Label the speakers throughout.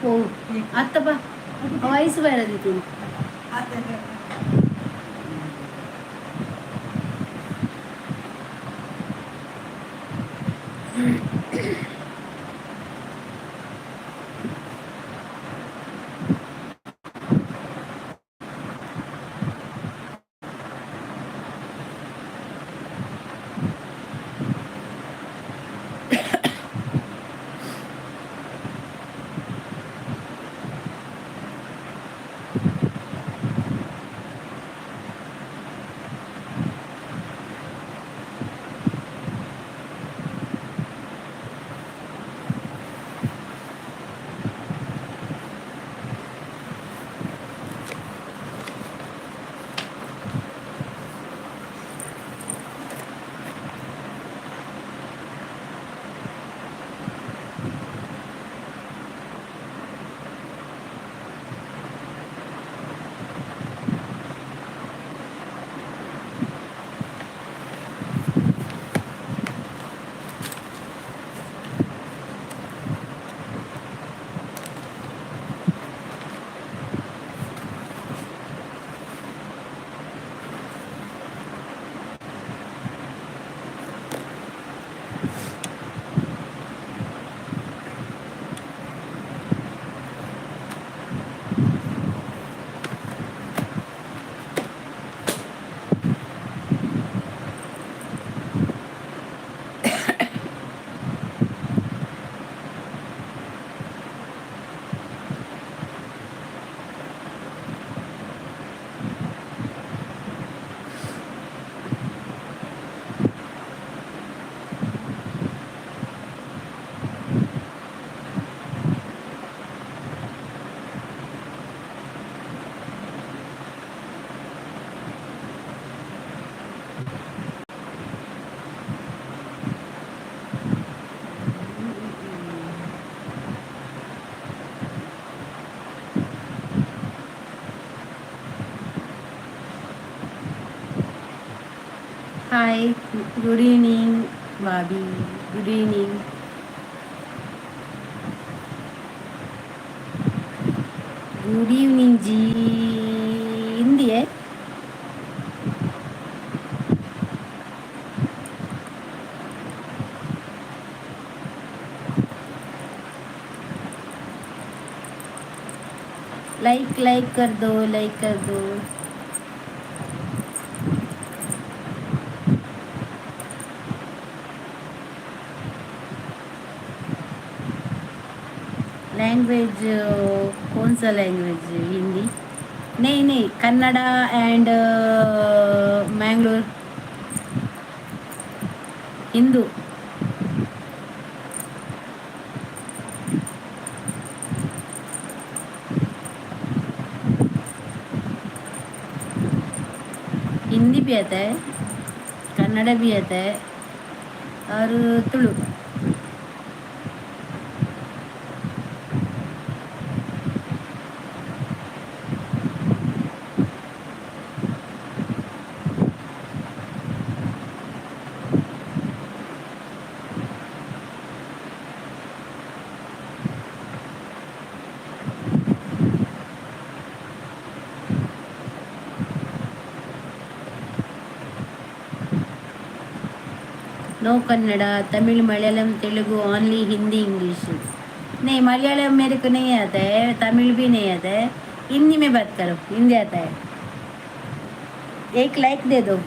Speaker 1: हो आत्ता पा वाईस बाहेर तिथून हाय गुड इवनिंग भाभी गुड इवनिंग गुड इवनिंग जी हिंदी है लाइक लाइक कर दो लाइक कर दो लैंग्वेज कौन सा लैंग्वेज हिंदी नहीं नहीं कन्नड़ा एंड मैंगलोर हिंदू हिंदी भी आता है कन्नड़ा भी आता है और Tulu no Kannada Tamil Malayalam Telugu only Hindi English नहीं मलयालम मेरे को नहीं आता है तमिल भी नहीं आता है हिंदी में बात करो हिंदी आता है एक लाइक दे दो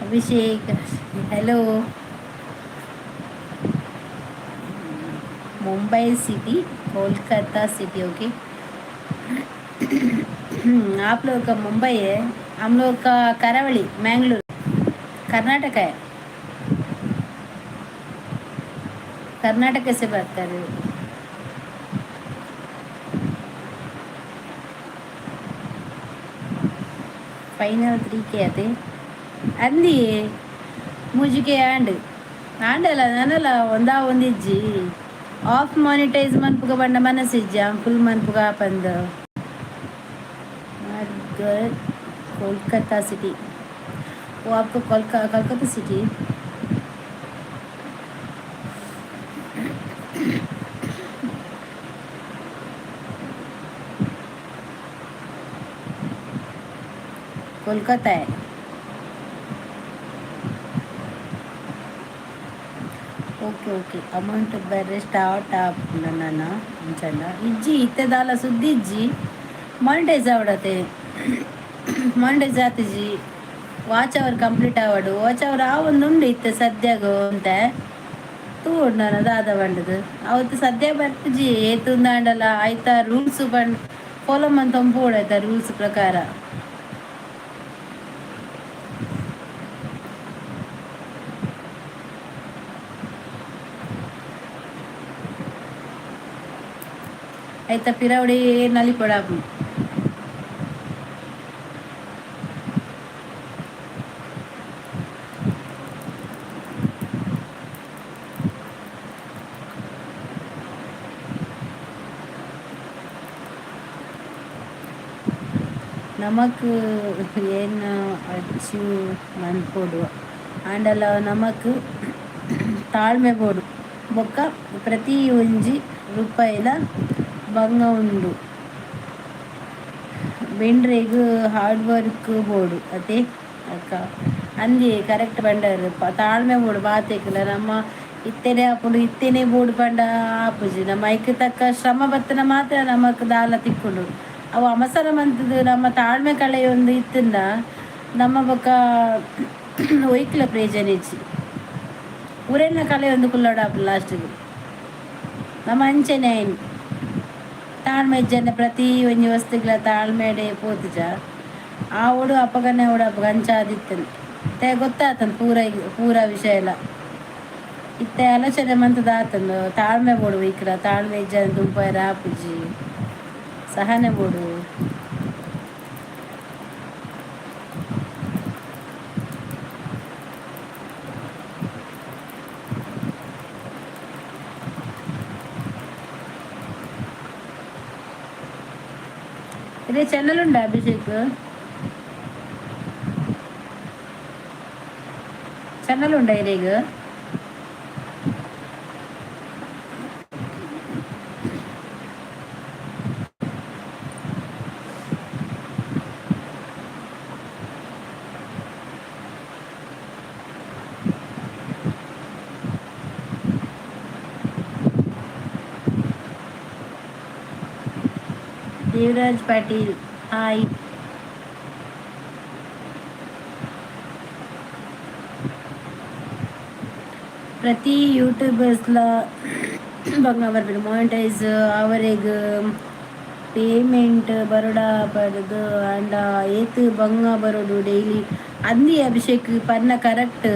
Speaker 1: Abhishek hello Mumbai city Kolkata city okay आप लोग का मुंबई है हम लोग का करावली मैंगलोर कर्नाटक है कर्नाटक से बात कर रहे हो ಫೈನಲ್ 3K ಅದೇ ಅಂದಿ ಮುಜಿಕೆ ಆಂಡಲ್ಲ ನಾನಲ್ಲ ಒಂದಿಜ್ಜಿ ಆಫ್ ಮಾನಿಟೈಸ್ ಮನ್ಪುಗ ಬಂಡ ಮನಸ್ಸಿಜ್ಜಿ ಫುಲ್ ಮನ್ಪುಗ ಆಪಂದು कोलकाता सिटी वो आपको कोलकाता सिटी कोलकाता है ಓಕೆ ಓಕೆ ಅಮೌಂಟ್ ಬೇರೆ ಸ್ಟಾರ್ಟ್ ನನ್ನ ಅಂಚಲ್ಲ ಇಜ್ಜಿ ಇತ್ತೆದಾಲ ಸುದ್ದಿ ಇಜ್ಜಿ ಮಾನಿಟೈಸ್ ಆವಡತೆ ಮಾನಿಟೈಸ್ ಆತಿಜಿ ವಾಚ್ ಅವರ್ ಕಂಪ್ಲೀಟ್ ಆವಡು ವಾಚ್ ಅವರ್ ಆ ಒಂದುಂಡು ಇತ್ತೆ ಸದ್ಯಾಗ ಅಂತ ತೂಡ್ ನಾನು ದಾದ ಬಂಡದು ಅವತ್ತು ಸದ್ಯ ಬರ್ತಿಜಿ ಏತುಂದಾಂಡಲ್ಲ ಆಯ್ತಾ ರೂಲ್ಸ್ ಬಂಡ್ ಫಾಲೋ ಮಂತ್ ಆಯ್ತಾ ರೂಲ್ಸ್ ಪ್ರಕಾರ ಆಯ್ತಾ ಪಿರವಡಿ ನಲಿ ಪಡಾಪು ನಮಕ್ ಏನು ಅಚೀವ್ ಮನ್ಪೊಡು ಆಂಡಲ ನಮಕ್ ತಾಳ್ಮೆ ಬೋಡು ಬೊಕ್ಕ ಪ್ರತಿ ಒಂಜಿ ರೂಪಾಯಿಲ ಬಂಗ ಉಂಡು ಬೆಂಡ್ರೆಗ್ ಹಾರ್ಡ್ ವರ್ಕ್ ಬೋಡು ಅದೇ ಅಕ್ಕ ಅಂದಿ ಕರೆಕ್ಟ್ ಬಂಡರು ತಾಳ್ಮೆ ಬೋಡು ಬಾತೆಕ್ಕಿಲ್ಲ ನಮ್ಮ ಇತ್ತೇನೆ ಹಾಕೊಂಡು ಇತ್ತೇನೆ ಬೋಡು ಪಂಡ ಆಪುಜಿ ನಮ್ಮ ಐಕ್ ತಕ್ಕ ಶ್ರಮ ಬತ್ತನ ಮಾತ್ರ ನಮಕ್ ದಾಲ ತಿಕ್ಕೊಂಡು ಅವು ಅವಸರ ಮಂತದ್ದು ನಮ್ಮ ತಾಳ್ಮೆ ಕಳೆ ಒಂದು ಇತ್ತಿಂದ ನಮ್ಮ ಬೊಕ್ಕ ಒಯ್ಕ್ಲ ಪ್ರೇಜನಿಚ್ಚಿ ಊರೆಲ್ಲ ಕಲೆ ಒಂದು ಕುಲ್ಲಡಾಪು ಲಾಸ್ಟಿಗೆ ನಮ್ಮ ಅಂಚೆನೆ ಆಯ್ನು ತಾಳ್ಮೆ ಜನ ಪ್ರತಿ ಒಂಜಿ ವಸ್ತುಗಳ ತಾಳ್ಮೆಡೆ ಪೋತುಜ ಆ ಓಡು ಅಪ್ಪಗನೆ ಓಡು ಅಪ್ಪಗ ಅಂಚಾದಿತ್ತನು ಮತ್ತೆ ಗೊತ್ತಾತನು ಪೂರ ವಿಷಯ ಎಲ್ಲ ಇತ್ತೆ ಆಲೋಚನೆ ಮಂತದ ಆತನು ತಾಳ್ಮೆ ಬೋಡು ಇಕ್ರ ತಾಳ್ಮೆ ಜನ ದುಂಪಾಯ ರಾಪುಜಿ ಸಹನೆ ಬೋಡು ಇದೇ ಚಾನಲ್ ಉಂಟಾ ಅಭಿಷೇಕ್ ಚಾನಲ್ ಉಂಟಾ ಇರೇಗ ದೇವರಾಜ್ ಪಾಟೀಲ್ ಹಾಯ್ ಪ್ರತಿ ಯೂಟ್ಯೂಬರ್ಸ್ಲ ಬಂಗ ಬರ್ಬೇಕು ಮಾನಿಟೈಸ್ ಅವರಿಗೆ ಪೇಮೆಂಟ್ ಬರೋಡ ಬರೋದು ಆಂಡ ಏತು ಬಂಗ ಬರೋಡು ಡೈಲಿ ಅಂದಿ ಅಭಿಷೇಕ್ ಪನ್ನ ಕರೆಕ್ಟ್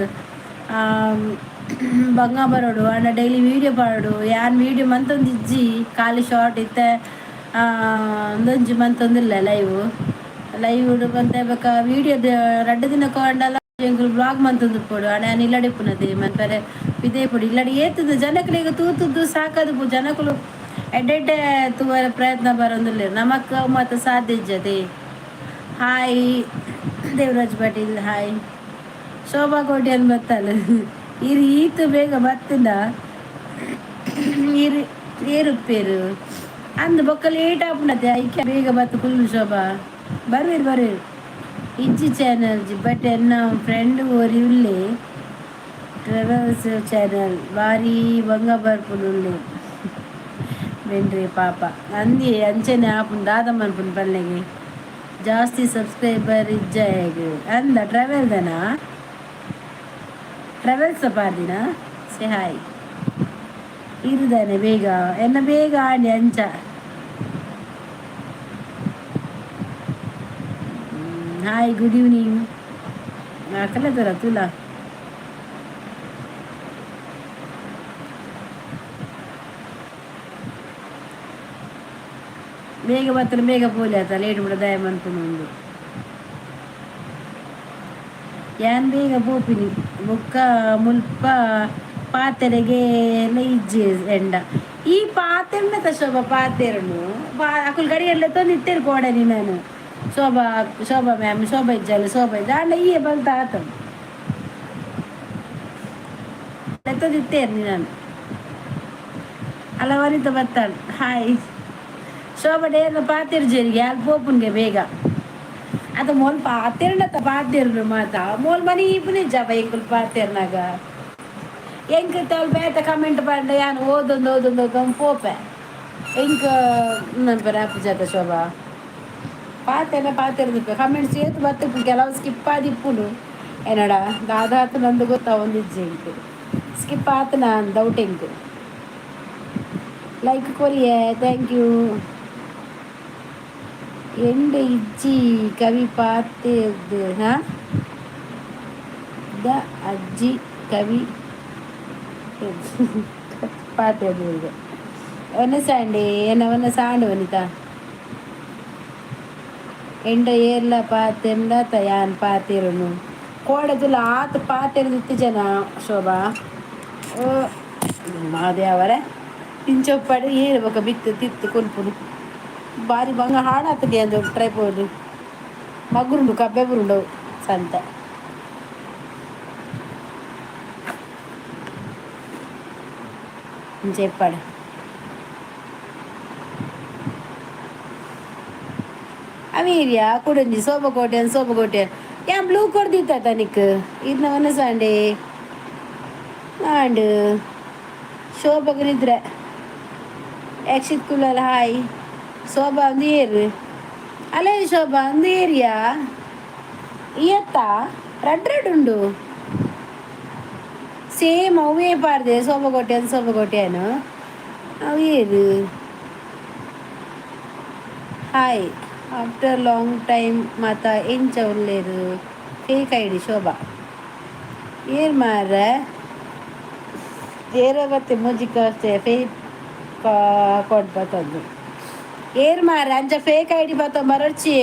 Speaker 1: ಬಂಗ ಬರೋಡು ಆಂಡ ಡೈಲಿ ವೀಡಿಯೋ ಪಾಡೋಡು ಯಾನ್ ವೀಡಿಯೋ ಮಂತೊಂದು ಇಜ್ಜಿ ಖಾಲಿ ಶಾರ್ಟ್ ಇತ್ತೆ ಒಂದೊಂಜಿ ಮಂತೊಂದಿಲ್ಲ ಲೈವ್ ಬಂತ ಬೇಕಾ ವೀಡಿಯೋ ರಡ್ಡು ದಿನ ಕೊಂಡಲ್ಲ ಬ್ಲಾಗ್ ಮಂತೊಂದು ಪೋಡು ಆಣ ನಾನು ಇಲ್ಲಡೆ ಪುನದೆ ಮಂತಾರೆ ಇದೇ ಪುಡು ಇಲ್ಲಡೆ ಏತದು ಜನಕ್ಕಳಿಗೆ ತೂತದ್ದು ಸಾಕದು ಜನಕ್ಕಳು ಎಡ್ಡೆಡ್ಡೆ ತೂವರ ಪ್ರಯತ್ನ ಬರೋದಿಲ್ಲ ನಮಕ್ ಮತ್ತು ಸಾಧ್ಯ ಇಜ್ಜದೆ ಹಾಯ್ ದೇವರಾಜ್ ಪಾಟೀಲ್ ಹಾಯ್ ಶೋಭಾ ಕೋಟ್ಯನ್ ಬತ್ತಲ್ಲ ಈತು ಬೇಗ ಬತ್ತಿಂದ ಏರುಪ್ಪೇರು ಅಂದ್ ಬೊಕ್ಕ ಲೇಟ್ ಆಪುಂಡತೆ ಐಕ್ಯ ಬೇಗ ಬತ್ತು ಕುಲ್ಲು ಶೋಭಾ ಬರ್ವೇರು ಇಜ್ಜಿ ಚಾನಲ್ ಬಟ್ ಎನ್ನ ಫ್ರೆಂಡ್ ಓರಿ ಉಳ್ಳೆ ಟ್ರಾವೆಲ್ಸ್ ಚಾನಲ್ ಬಾರಿ ಬಂಗ ಬರ್ಪುಡುಳ್ಳೆ ಬೆಂಡ್ರಿ ಪಾಪ ಅಂದಿ ಅಂಚನೆ ಆಪುಂಡು ದಾದ ಮನ್ಪುಂಡು ಪಲ್ಲೆಗೆ ಜಾಸ್ತಿ ಸಬ್ಸ್ಕ್ರೈಬರ್ ಇಜ್ಜ ಹೇಗೆ ಅಂದ ಟ್ರಾವೆಲ್ದನಾ ಟ್ರಾವೆಲ್ಸ್ ಪಾರ್ದಿನ ಸೆ ಹಾಯ್ ಇರುದಾನೆ ಬೇಗ ಎನ್ನ ಬೇಗ ಆಡಿ ಅಂಚ ಹಾಯ್ ಗುಡ್ ಈವ್ನಿಂಗ್ ಕಲತರ ತುಲ ಬೇಗ ಬರ್ತಾರೆ ಬೇಗ ಪೋಲಿ ಆತ ಲೇಟ್ ಬಿಡ ದಯ ಮನ್ಪುಂಡು ಯಾನ್ ಬೇಗ ಪೋಪಿನಿ ಬೊಕ್ಕ ಮುಲ್ಪ ಪಾತೆರೆಗೆ ಎಲ್ಲ ಇಜ್ಜಿ ಎಂಡ ಈ ಪಾತೆರ್ನ ಶೋಭ ಪಾತೆರನು ಅಕುಲ್ ಗಡಿ ಎಲ್ಲ ತಂದು ಕೋಡನಿ ನಾನು ಶೋಭಾ ಶೋಭಾ ಮ್ಯಾಮ್ ಶೋಭಾ ಇಜ್ಜಲ್ಲ ಶೋಭಾ ಇದ್ದ ಅಲ್ಲ ಈ ಬಂತ ಆತ ಎತ್ತದಿತ್ತೇರ್ನಿ ನಾನು ಅಲ್ಲ ವನಿತ ಬತ್ತಾಳು ಹಾಯ್ ಶೋಭಾ ಡೇರ್ನ ಪಾತೆರ್ಜೇರಿಗೆ ಅಲ್ಲಿ ಪೋಪುನ್ಗೆ ಬೇಗ ಅದು ಮೋಲ್ ಪಾತೆರ್ನತ್ತ ಪಾತೆರ್ನು ಮಾತ ಮೋಲ್ ಮನಿ ಇಪ್ಪನೇ ಜಪ ಎಂಕುಲ್ ಪಾತೆರ್ನಾಗ ಎಂಕ್ ತಲ್ ಬೇತ ಕಮೆಂಟ್ ಬಂಡ ಯಾನು ಓದೊಂದು ಪೋಪೆ ಎಂಕ್ ನಂಪರ ಆಪು ಜಾತ ಶೋಭಾ ಪಾತೆನ ಪಾತೆರ್ದಿಪ್ಪ ಕಮೆಂಟ್ಸ್ ಏತು ಬತ್ತಿಪ್ಪು ಕೆಲವು ಸ್ಕಿಪ್ ಆದಿಪ್ಪುನು ಏನಡ ದಾದಾತು ನಂದು ಗೊತ್ತಾ ಒಂದಿಜ್ಜೆ ಎಂಕ್ ಸ್ಕಿಪ್ ಆತನ ಡೌಟ್ ಎಂಕ್ ಲೈಕ್ ಕೊರಿಯೆ ಥ್ಯಾಂಕ್ ಯು ಎಂಡ ಇಜ್ಜಿ ಕವಿ ಪಾತೆರ್ದು ಹಾ ದ ಅಜ್ಜಿ ಕವಿ ಪಾತೆರ್ದು ಈಗ ಒನ್ನ ಸಾಂಡೆ ಒನ್ನ ಸಾಂಡು ವನಿತಾ ಎಂಡ ಏರ್ಲ ಪಾತೆಂಡ ತಯಾನ್ ಪಾತೆರನು ಕೋಡದುಲ ಆತ ಪಾತೆರ್ದಿತ್ತು ಜನ ಶೋಭಾ ಓ ಮಾದೇವರೇ ಇಂಚೊಪ್ಪಡು ಏರು ಬೊಕ ಬಿತ್ತು ತಿತ್ತು ಕೊಲ್ಪುಡು ಬಾರಿ ಬಂಗ ಹಾಡಾತದೆ ಅಂದು ಟ್ರೈಪೋಡ್ ಮಗುರುಂಡು ಕಬ್ಬೆ ಬುರುಂಡು ಸಂತ ಇಂಚೆಪ್ಪಡು ಅವೀರ್ಯಾ ಕುಡಂಜಿ ಸೋಬಕೋಟೆ ಯಾ ಬ್ಲೂ ಕೊಡ್ದಿತ್ತ ತನಿಕ್ ಇದನ್ನ ಒನಸಾಂಡೆ ಆಂಡ್ ಶೋಭಗನಿದ್ರೆ ಯಕ್ಷಿತ್ ಕುಲಲ್ ಹಾಯ್ ಶೋಭಾ ಒಂದು ಏರು ಅಲ್ಲೇ ಶೋಭಾ ಒಂದು ಏರಿಯಾ ಇಯತ್ತ ರೆಡ್ ಉಂಡು ಸೇಮ್ ಅವೇ ಪಾಡ್ದೆ ಸೋಬಗೋಟೆನು ಅವು ಏರು ಹಾಯ್ ಆಫ್ಟರ್ ಲಾಂಗ್ ಟೈಮ್ ಮಾತ ಎಂಚ ಒಳ್ಳೆಯದು ಫೇಕ್ ಐಡಿ ಶೋಭಾ ಏರ್ ಮಾರ ಏರ ಬತ್ತೆ ಮುಜಿಕ ಫೇಕ್ ಕೊಡ್ ಬತ್ತದು ಏರ್ ಮಾರ ಅಂಚ ಫೇಕ್ ಐಡಿ ಬತ್ತ ಮರಡ್ಚಿ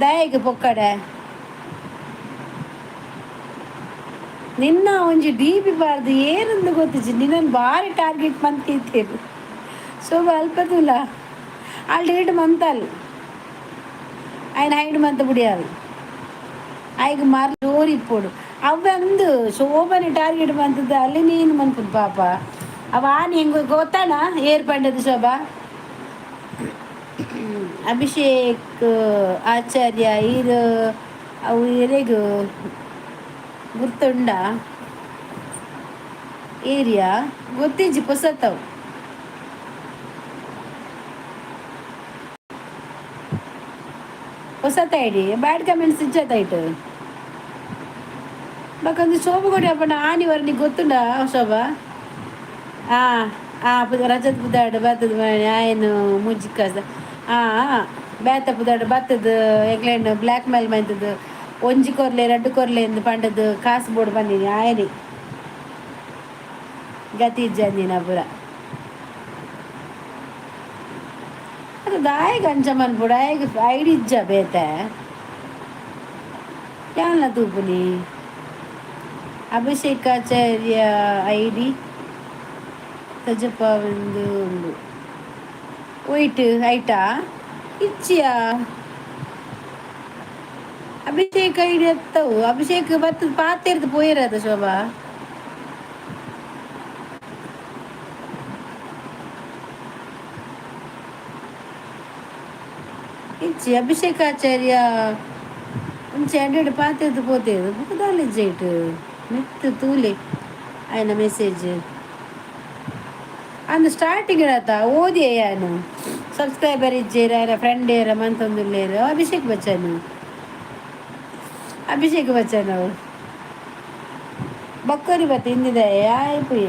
Speaker 1: ದಯಗೆ ಪೊಕ್ಕಡೆ ನಿನ್ನ ಒಂಜಿ ಡಿ ಪಿ ಬಾರ್ದು ಏನಂದು ಗೊತ್ತಿಜ್ಜಿ ನಿನ್ನನ್ನು ಭಾರಿ ಟಾರ್ಗೆಟ್ ಮಂತಿದ್ದೇನೆ ಶೋಭಾ ಅಲ್ಪದುಲ್ಲ ಅಲ್ಲಿ ಡಿಲೀಟ್ ಮಂತಲ್ ఆయన హైడ్ మంత బుడియాలి ఆయనకు మారి జోరు ఇప్పుడు అవందు శోభని టార్గెట్ మంతది ಅಲ್ಲಿ ನೀನು ಮಂತದ ಪಾಪ ಅವ ಹೆಂಗೆ ಗೊತ್ತಾನ ಏರ್ಪಂಡದು ಶೋಭಾ ಅಭಿಷೇಕ್ ಆಚಾರ್ಯ ಈರು ಅವು ಎರೆಗು ಗುರ್ತುಂಡ ಏರಿಯಾ ಗೊತ್ತಿಜ್ಜಿ ಪೊಸತ್ತವು ಹೊಸತ ಐಡಿ ಬ್ಯಾಡ್ ಕಮೆಂಟ್ಸ್ ಇಜ್ಜತ್ತಾಯ್ತು ಬಕಂದು ಶೋಭ ಕೊಡಿ ಅಪ್ಪಣ್ಣ ಆನಿವರ್ ಗೊತ್ತುಂಡ ಶೋಭಾ ರಜತ್ ಬುದಾಡ್ ಬತ್ತದ ಆಯನು ಮುಜ್ಜಿ ಕಸ ಬೇತ ಬುದಾಡ್ ಬತ್ತದ ಎಗ್ಲೇನು ಬ್ಲ್ಯಾಕ್ ಮೇಲ್ ಮಂತದ್ದು ಒಂಜಿ ಕೊರ್ಲೆ ರಡ್ಡು ಕೊರ್ಲೆ ಎಂದು ಪಂಡದು ಕಾಸು ಬೋರ್ಡ್ ಬಂದಿನಿ ಆಯನಿ ಗತಿ ಇಜ್ಜಂದಿನ ಪುರ ದಾಯಗ ಅಂಚಮನ್ ಬುಡ ಐಡಿ ಇಜ್ಜ ಬೇತ ಯಾನ ತೂಪುನಿ ಅಭಿಷೇಕಾಚಾರ್ಯ ಐಡಿ ತಜಪ್ಪ ಒಂದು ಉಂಡು ಒಯ್ಟ್ ಐಟಾ ಇಚ್ಚಿಯಾ ಅಭಿಷೇಕ್ ಐಡಿ ಎತ್ತವು ಅಭಿಷೇಕ್ ಬತ್ತದ ಪಾತೆರ್ದು ಪೋಯಿರದ ಶೋಭಾ ಇಚ್ಚಿ ಅಭಿಷೇಕಾಚಾರ್ಯ ಒಂಚೆ ಅಡ್ಡಾಡಿ ಪಾತೆರ್ದು ಪೋತೆರು ಬುಕ್ಕದಾಲ ಇಜ್ಜೈಟ್ ಮೆತ್ತು ತೂಲೆ ಆಯ್ನ ಮೆಸೇಜ್ ಅಂದು ಸ್ಟಾರ್ಟಿಂಗ್ ಇರತ್ತ ಓದಿ ಏನು ಸಬ್ಸ್ಕ್ರೈಬರ್ ಇಜ್ಜೇರ ಆಯ್ನ ಫ್ರೆಂಡ್ ಏರ ಮಂತೊಂದುಲ್ಲೇರು ಅಭಿಷೇಕ್ ಬಚ್ಚನ್ ಅವು ಬಕ್ಕರಿ ಬತ್ತ ಹಿಂದಿದೆ ಆಯ್ಪು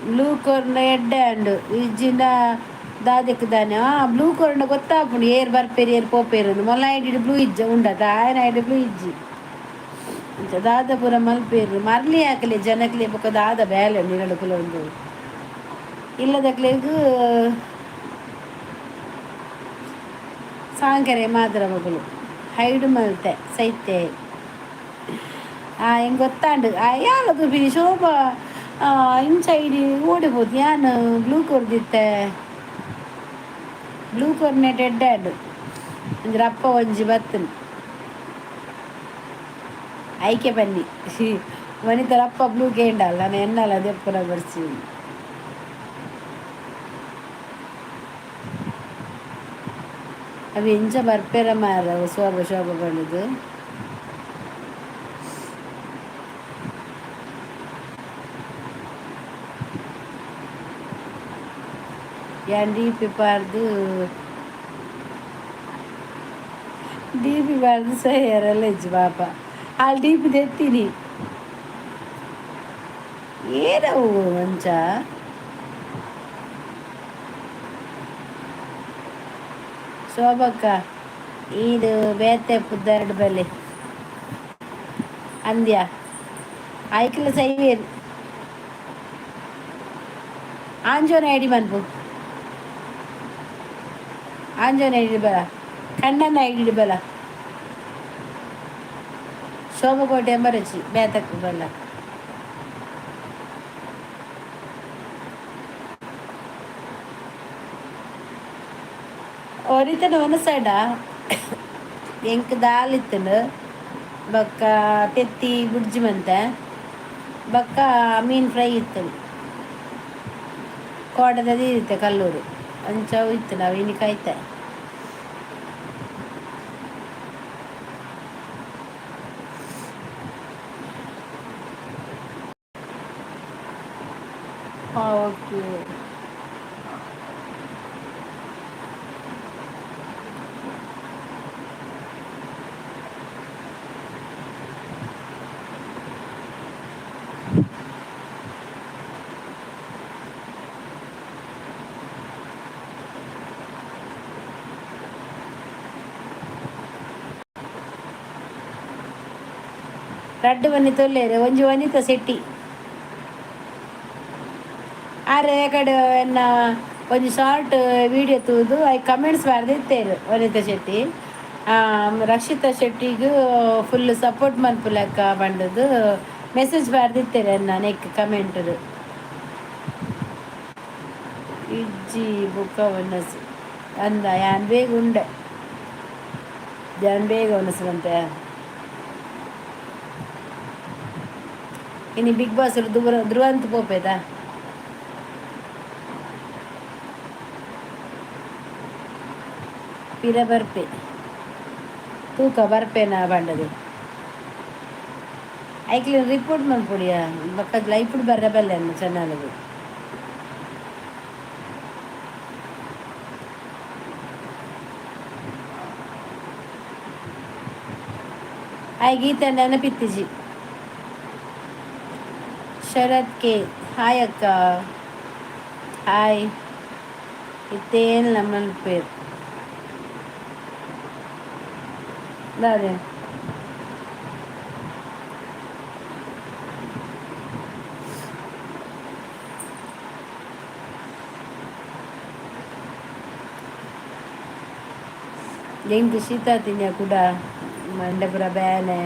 Speaker 1: ಬ್ಲೂ ಕಾರ್ನ್ ಎಡ್ಡ ಅಂಡು ಇಜ್ಜಿನ ದಾದಕ್ಕೆ ದಾನೆ ಬ್ಲೂ ಕಾರ್ನ್ ಗೊತ್ತಾಪುಂಡು ಏರ್ ಬರ್ಪೇರಿ ಏರ್ ಪೋಪೇರು ಮೊಲ್ಲ ಐಡಿ ಬ್ಲೂ ಇಜ್ಜ ಉಂಡದ ಆಯ್ನ ಐಡಿ ಬ್ಲೂ ಇಜ್ಜಿ ದಾದ ಪೂರ ಮಲ್ಪೇರು ಮರ್ಲಿ ಹಾಕಲಿ ಜನಕ್ಲಿ ಬೊಕ್ಕ ದಾದ ಬೇಲೆ ನಿರಡುಕುಲ ಒಂದು ಇಲ್ಲದಕ್ಲೆಗ್ ಸಾಂಕೆರೆ ಮಾತ್ರ ಮಗಳು ಹೈಡು ಮಲ್ತೆ ಸೈತೆ ಹೆಂಗೆ ಗೊತ್ತಾಂಡು ಯಾಲದು ಬಿ ಶೋಭಾ ಇಂಚೈಡಿ ಓಡಿಬೋದು ಯಾನು ಬ್ಲೂ ಕೊರ್ದಿತ್ತೆ ಬ್ಲೂ ಕೊರ್ನೆಟ್ ಎಡ್ಡಾಡು ಅಂದ್ರೆ ಅಪ್ಪ ಒಂಜಿ ಬತ್ತನು ಐಕೆ ಬನ್ನಿ ಮನಿತರ ಅಪ್ಪ ಬ್ಲೂ ಕೇಂಡಲ್ಲ ನಾನು ಎನ್ನಲ್ಲ ದೆಪ್ಪನ ಬರ್ಸಿ ಅವು ಎಂಚ ಬರ್ಪೆರ ಮಾರ ಶೋಭ ಬಂದದು ಯಾನ್ ಡಿ ಪಿ ಬಾರ್ದು ಸಹ್ಯಾರಲ್ಲ ಇಜ್ಜು ಪಾಪ ಅಲ್ಲಿ ಡಿ ಪಿ ತೆತ್ತೀನಿ ಏನವು ಮಂಚ ಶೋಭಕ್ಕ ಇದು ಬೇತೆ ಪುದ್ದೆರಡು ಬೆಲೆ ಅಂದ್ಯ ಆಯ್ಕಲ ಸೈವೇರು ಆಂಜೋನ ಐಡಿ ಮನ್ಪು ಆಂಜೋನ ಐಡಿ ಬಲ ಕಣ್ಣನ ಐಡಿ ಬಲ ಶೋಭಕೋಟೆ ಎಂಬರಚಿ ಬೇತಕ್ಕೆ ಬಲ್ಲ ಒರಿತನ ಒಂದು ಸೈಡ ಎಂಕ್ ದಾಲ್ ಇತ್ತನು ಬಕ್ಕ ತೆತ್ತಿ ಗುಡ್ಜಿ ಮಂತೆ ಬಕ್ಕ ಮೀನು ಫ್ರೈ ಇತ್ತು ಕೋಟದ ಇರುತ್ತೆ ಕಲ್ಲೂರು ಅಂಚವು ಇತ್ತು ನಾವು ಇನ್ನು ಕಾಯ್ತೆ ಓಕೆ ರಡ್ಡು ಬನ್ನಿ ತೊಲ್ಲೇರು ಒಂಜಿ ವನಿತ ಸೆಟ್ಟಿ ಆರೆ ಕಡೆ ಎನ್ನ ಒಂಜಿ ಶಾರ್ಟ್ ವೀಡಿಯೋ ತೂದು ಐ ಕಮೆಂಟ್ಸ್ ಬರ್ದಿತ್ತೇರು ವನಿತಾ ಶೆಟ್ಟಿ ರಕ್ಷಿತಾ ಶೆಟ್ಟಿಗೂ ಫುಲ್ ಸಪೋರ್ಟ್ ಮನ್ಪುಲೆಕ್ಕ ಬಂಡದು ಮೆಸೇಜ್ ಬರ್ದಿತ್ತೇರು ಎನ್ನ ನೆಕ್ ಕಮೆಂಟ್ದು ಇಜ್ಜಿ ಬುಕ್ಕ ಒನ್ನಸು ಅಂದ ಯಾನ್ ಬೇಗ ಉಂಡೆ ಯಾನ್ ಬೇಗ ಒನಸುವಂತೆ ಇನ್ನು ಬಿಗ್ ಬಾಸ್ ಧ್ರುವಂತ ಪೋಪೇದಾ ಪಿರ ಬರ್ಪೆ ತೂಕ ಬರ್ಪೆನಾ ಬಂಡದು ಐಕ್ಲಿ ರಿಪೋರ್ಟ್ ಮಾಡ್ಕೊಡಿಯ ಬಕ್ಕದ ಲೈಫ್ ಬರಬಲ್ಲೆ ಅನ್ನು ಚೆನ್ನಾಗಿ ಆಯ್ ಗೀತಾ ನೆನಪಿತ್ತಿಜಿ ಶರತ್ ಕೆ ಹಾಯ್ ಅಕ್ಕ ಹಾಯ್ ಇತ್ತೇನು ನಮ್ಮಲ್ಲಿ ಪೇರು ಅದೇ ಎಂಟು ಶೀತ ತಿನ್ನ ಕೂಡ ಮಂಡಪುರ ಬೇನೆ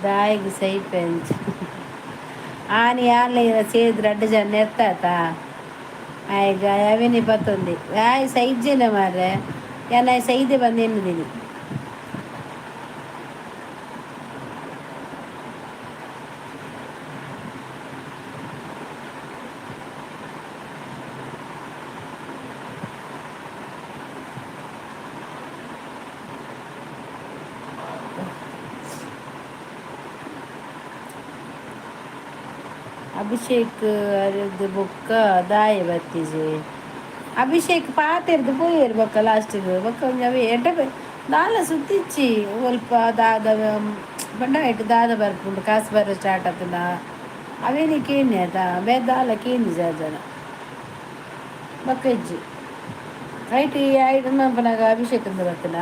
Speaker 1: దాయికి సైపెంచ్ ఆని ఆన్లై చేతి రెడ్డు జన్న ఎత్తాత ಆಯ್ಗ ಯಾವೇನಿ ಬತ್ತೊಂದು ಆಯ್ ಸೈಜ್ಜಿನ ಮಾರ್ರೆ ಯಾನ ಸೈದೆ ಬಂದು ಎನ್ನುದೀನಿ ಅಭಿಷೇಕ್ ಅರದು ಬೊಕ್ಕ ದಾಯ ಬತ್ತಿಜಿ ಅಭಿಷೇಕ್ ಪಾತೆರ್ದು ಪೋಯೇರು ಬೊಕ್ಕ ಲಾಸ್ಟಿಗೆ ಬೊಕ್ಕ ಅವೇ ಎಡ್ಡ ದಾಲ ಸುತ್ತಿಚ್ಚಿ ಸ್ವಲ್ಪ ದಾದ ಬಂಡ ಇಟ್ಟು ದಾದ ಬರ್ಪುಂಡು ಕಾಸು ಬರೋ ಸ್ಟಾರ್ಟ್ ಆತನ ಅವೇನಿ ಕೇನಿ ಆತ ಬೇ ದಾಲ ಕೇನಿ ಜನ ಬೊಕ್ಕ ಇಜ್ಜಿ ಐಟಿ ಐದು ಮಂಪನಾಗ ಅಭಿಷೇಕ್ ಅಂತ ಬರ್ತನ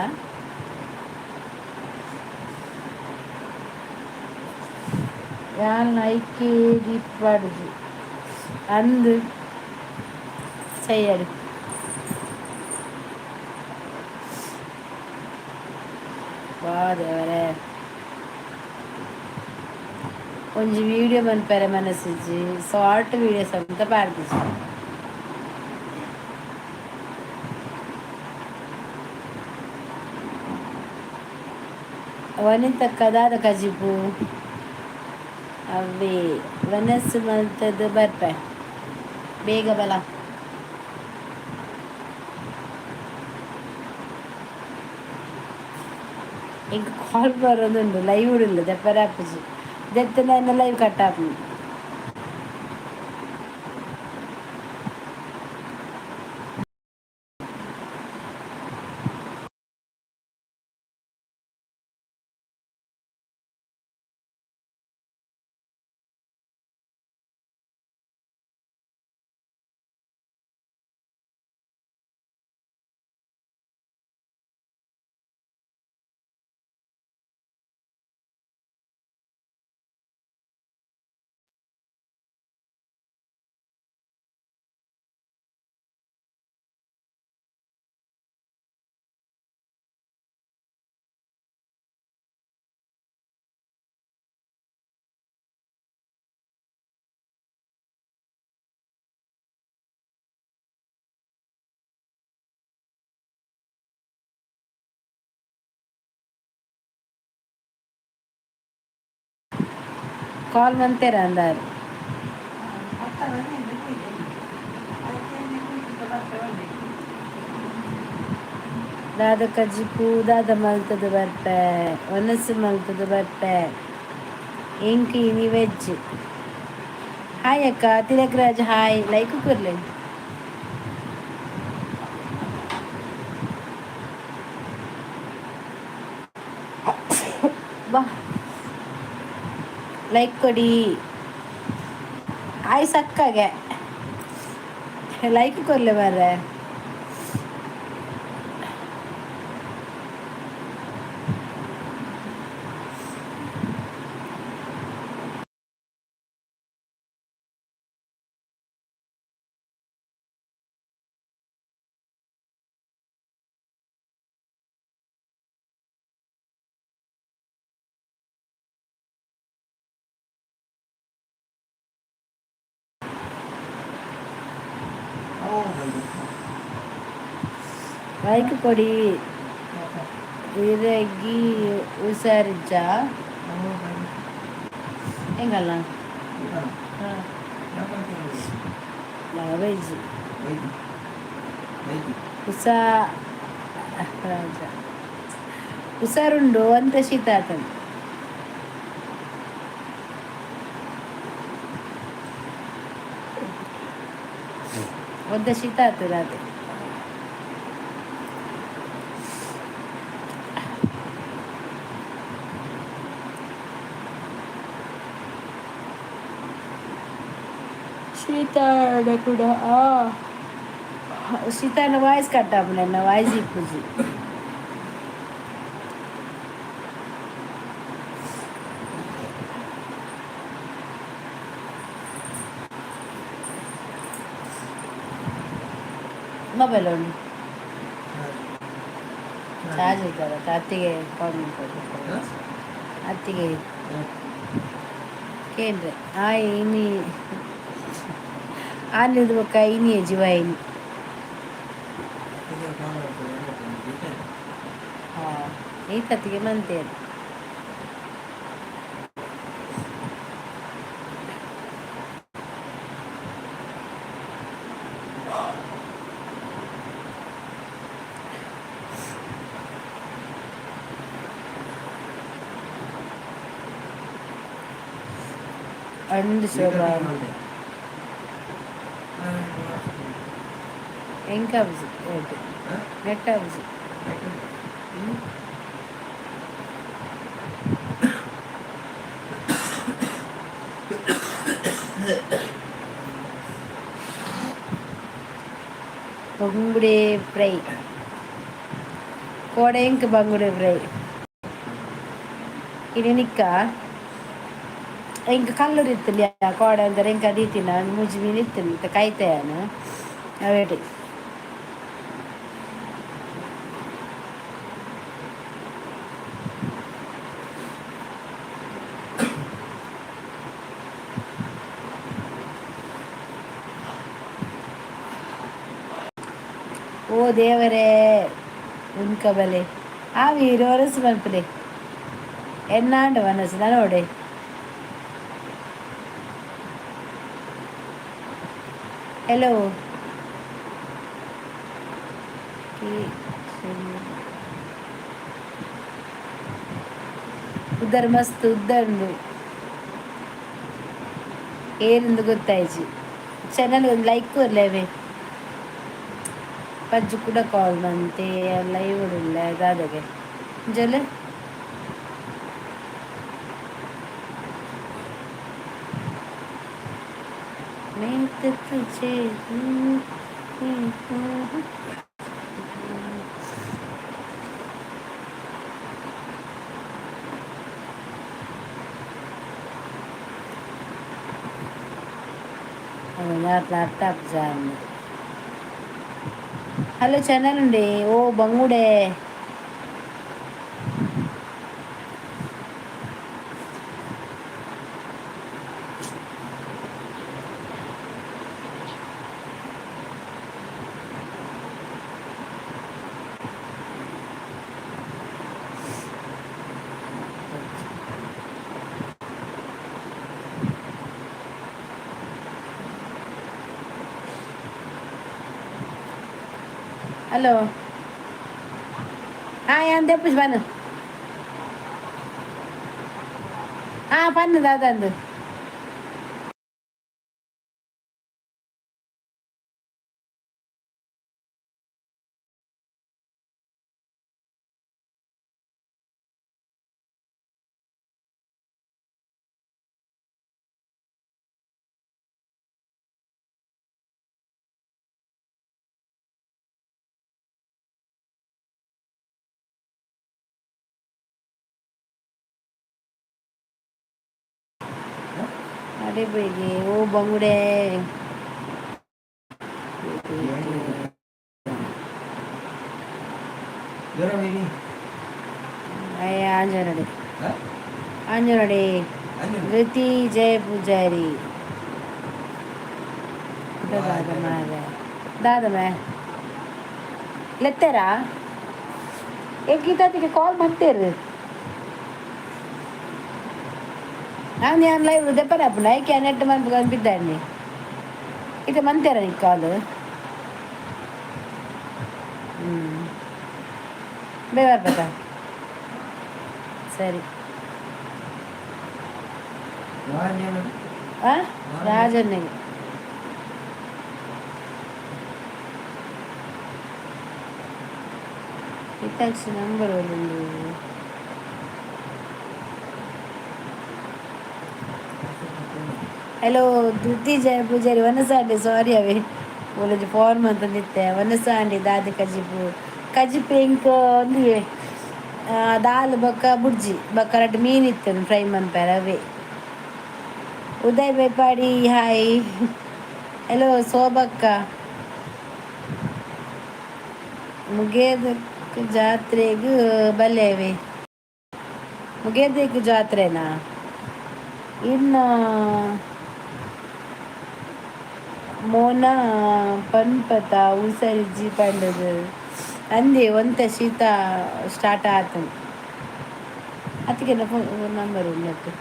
Speaker 1: ಯಾನ್ ಐಕೆ ದೀಪ್ ಮಾಡುದು ಅಂದು செய்யடு ವಾ ದೇವರೇ ಒಂಜಿ ವೀಡಿಯೋ ಮನ್ಪರೆ ಮನಸ್ಸಿಜ್ಜಿ ಶಾರ್ಟ್ ವೀಡಿಯೋಸ್ ಅಂತ ಪಾಡ್ದಿಜ್ಜಿ ವನಿತ ಕದಾದ ಕಜಿಪು ಅವೇ ವನಸ್ಸು ಮಲ್ತದ್ದು ಬರ್ಪೆ ಬೇಗ ಬಲ ಈಗ ಕಾಲ್ ಬರೋದುಂಡು ಲೈವ್ ಉಡಿಲ್ಲ ದೆಪ್ಪರೆ ಆಪುಜಿ ದೆತ್ತನ ಲೈವ್ ಕಟ್ ಆಪು ಕಾಲ್ ಮಂತೇರ ಅಂದಾರು ದಾದ ಕಜ್ಜಿಪು ದಾದ ಮಲ್ತದು ಬರ್ಪೆ ಒನಸು ಮಲ್ತದು ಬರ್ಪೆ ಇಂಕ್ ಇನಿ ವೆಜ್ ಹಾಯ್ ಅಕ್ಕ ತಿಲಕ್ ರಾಜ್ ಹಾಯ್ ಲೈಕ್ ಕೊರ್ಲೆ ಬಾ ಲೈಕ್ ಕೊಡಿ ಹಾಯ್ ಸಕ್ಕಾಗೆ ಲೈಕ್ ಕೊರ್ಲೆ ಬರ್ರೆ ಲೈಕ್ ಕೊಡಿ ಇರಗಿ ಉಸರ್ಜ ಹೆಂಗಲ್ಲ ವೆಜ್ ಉಸ ರಾಜ ಉಸಾರುಂಡು ಅಂತ ಶೀತ ಆತನು ಒಂದ ಶೀತ ಆಗ್ತದೆ ಅದೇ ಶೀತಾಡ ಕೂಡ ಶೀತಾನ ವಾಯ್ಸ್ ಕಟ್ಟಾಪ ನನ್ನ ವಾಯ್ಸ್ ಇಪ್ಪುಜಿ ಮೊಬೈಲ್ ಉಂಟು ಚಾರ್ಜ್ ಇರ್ತದ ಅತ್ತಿಗೆ ಕಾಲ್ ಮಾಡ್ಕೊಂಡು ಅತ್ತಿಗೆ ಕೇಂದ್ರೆ ಆಯ್ ಇನಿ ಆನಿದು ಬೊಕ್ಕ ಇನಿಯೇ ಜೀವ ಇನಿ ಹಾಂ ಈ ಕತ್ತಿಗೆ ಮಂತೇನು ಅಂಡ್ ಶೋಭಾ ಹೆಂಗೆ ಆಬುಜಿ ರೇಟ್ ನೆಟ್ ಆಬುಜಿ ಬಂಗುಡೆ ಫ್ರೈ ಕೋಡೆ ಹೆಂಗೆ ಬಂಗುಡೆ ಫ್ರೈ ಇದು ನಿಕ್ಕ ಇಂಕ ಕಲ್ಲುರು ಇತ್ತಿಲ್ಲ ಕೋಡ ಅಂದರೆ ಇಂಕ ದೀತಿನ ಮುಜಿ ಮೀನು ಇತ್ತಿನ ಇಂತ ಕಾಯ್ತಾಯನ ಅವೇಟಿ ಓ ದೇವರೇ ಉನ್ಕಬಲೆ ಆ ವೀರು ವನಸು ಮಲ್ಪಲೆ ಎನ್ನಾಂಡು ಮನಸ್ಸು ನೋಡೆ ಹೆಲೋ ಉದ್ದರ್ ಮಸ್ತ್ ಉದ್ದಂಡು ಏನಿಂದು ಗೊತ್ತಾಯ್ಜಿ ಚಾನಲ್ ಒಂದು ಲೈಕ್ ಕೊರ್ಲೇವೆ ಪಜ್ಜು ಕೂಡ ಕಾಲ್ ಬಂತೆ ಲೈವ್ ಇಲ್ಲ ದಾದಗೆ ಜಲ मैं तुझे ಲ್ಯಾಪ್ಟಾಪ್ ಜಾನ್ హలో ఛానల్ అండి ఓ బంగుడే హలో ఎంత తెప్పించి పన్ను పన్ను దాదాందు अरे बेगे ओ बंगुड़े आंजनडे आंजनडे ऋति जय पुजारी दादा मैं लेतेरा एक गीता ती कॉल बनतेर ನಾನು ಯಾರು ಲೈವ್ ದೆಪ್ಪರ ಅಪ್ಪನ ಐಕೆ ನೆಟ್ ಮಂತ್ ಬಿದ್ದಾನೆ ಇದು ಮಂತೇರ ನೀ ಕಾಲು ಬೇವಾರ್ಬೇಕ ಸರಿ ರಾಜನ್ನಿಗೆ ಇತ್ತಾಕ್ಷಿ ನಂಬರ್ ಒಂದು हेलो धृति जय पूजारी वनसांडी सॉरी अवे बोले जो फॉर्म ಅಂತ ನಿತ್ತೆ ವನಸಾಂಡಿ ದಾದಿ ಕಜಿಪು ಇಂಕ ಒಂದು ದಾಲ್ ಬಕ್ಕ ಬುಡ್ಜಿ ಬಕ್ಕ ರಡ್ಡು ಮೀನು ಇತ್ತು ಫ್ರೈ ಮನ್ಪಾರ ಅವೇ ಉದಯ್ ಬೇಪಾಡಿ ಹಾಯ್ ಹೆಲೋ ಸೋಬಕ್ಕ ಮುಗೇದಕ್ಕೆ ಜಾತ್ರೆಗೂ ಬಲ್ಲೇವೆ ಮುಗೇದಕ್ಕೆ ಜಾತ್ರೆನಾ ಇನ್ನು ಮೋನ ಪನ್ಪತ ಉಸರಿಜ್ಜಿ ಪಂಡದು ಅಂದೆ ಒಂತ ಶೀತ ಸ್ಟಾರ್ಟ್ ಆತು ಅದಕ್ಕೆ ಫೋನ್ ನಂಬರ್ ಉಂಟು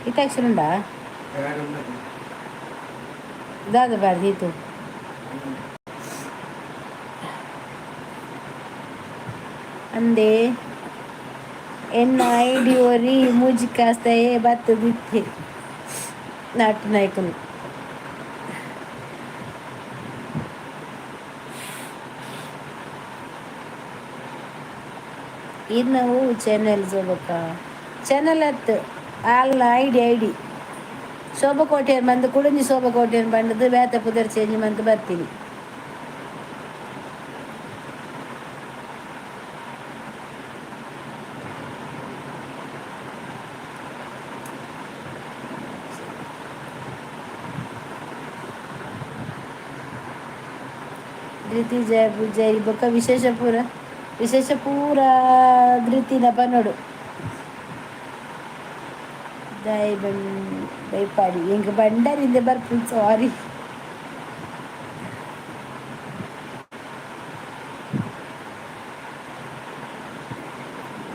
Speaker 1: ಇತ್ತಾಕ್ಷರ ಉಂಡಾ ದಾದ ಬಾರ್ದಿತ್ತು ಅಂದೆ ಎನ್ನ ಐಡಿ ಓರಿ ಮೂಜಿ ಕಾಸ್ತಾಯೇ ಬತ್ತದಿತ್ತೆ ನಾಟು ನಾಯ್ಕನು ಇದು ನಾವು ಚಾನೆಲ್ ಸೋಬಕ್ಕ ಚಾನೆಲ್ ಹತ್ತು ಅಲ್ಲ ಐಡಿ ಶೋಭಕೋಟೆಯನ್ನು ಬಂದು ಕುಡಂಜಿ ಶೋಭಕೋಟೆಯನ್ನು ಬಂದದ್ದು ಬೇತ ಪುದರ್ ಚೇಂಜ್ ಮಂತ್ ಬರ್ತೀನಿ ಧೃತಿ ಜಯ ಪೂಜಾರಿ ಬೊಕ್ಕ ವಿಶೇಷ ಪೂರ ಧೃತಿನ ಪನ್ನೋಡು ದೈ ಬೈಪಾಡಿ ಎಂಕ್ ಬಂಡರಿಂದ ಬರ್ಪು ಸಾರಿ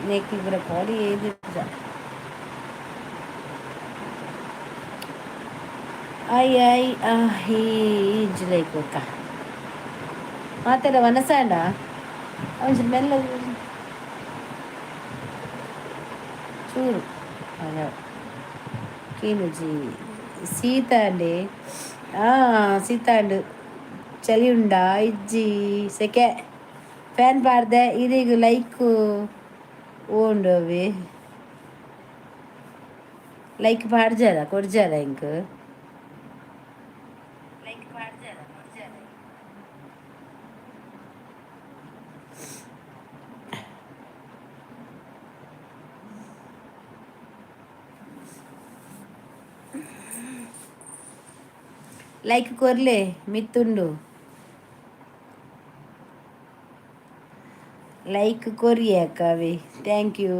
Speaker 1: नेकी पूरा पॉडी ಏದು आई ही जुलाई कोक ಮಾತೆಲ್ಲ ವನಸಾಂಡ ಅವನು ಮೆಲ್ಲ ಚೂರು ಅದ ಕೀನುಜಿ ಸೀತಾ ಅಂಡೆ ಸೀತಾ ಅಂಡು ಚಳಿ ಉಂಡ ಇಜ್ಜಿ ಸೆಕೆ ಫ್ಯಾನ್ ಪಾಡ್ದೆ ಇದೀಗ ಲೈಕ್ ಓಂಡು ಅವಿ ಲೈಕ್ ಪಾಡ್ಜಾರ ಕೊಡ್ಜಾರ ಇಂಕ್ ಲೈಕ್ ಕೊರ್ಲೆ ಮಿತ್ತುಂಡು ಲೈಕ್ ಕೊರಿ ಅಕ್ಕವಿ ಥ್ಯಾಂಕ್ ಯು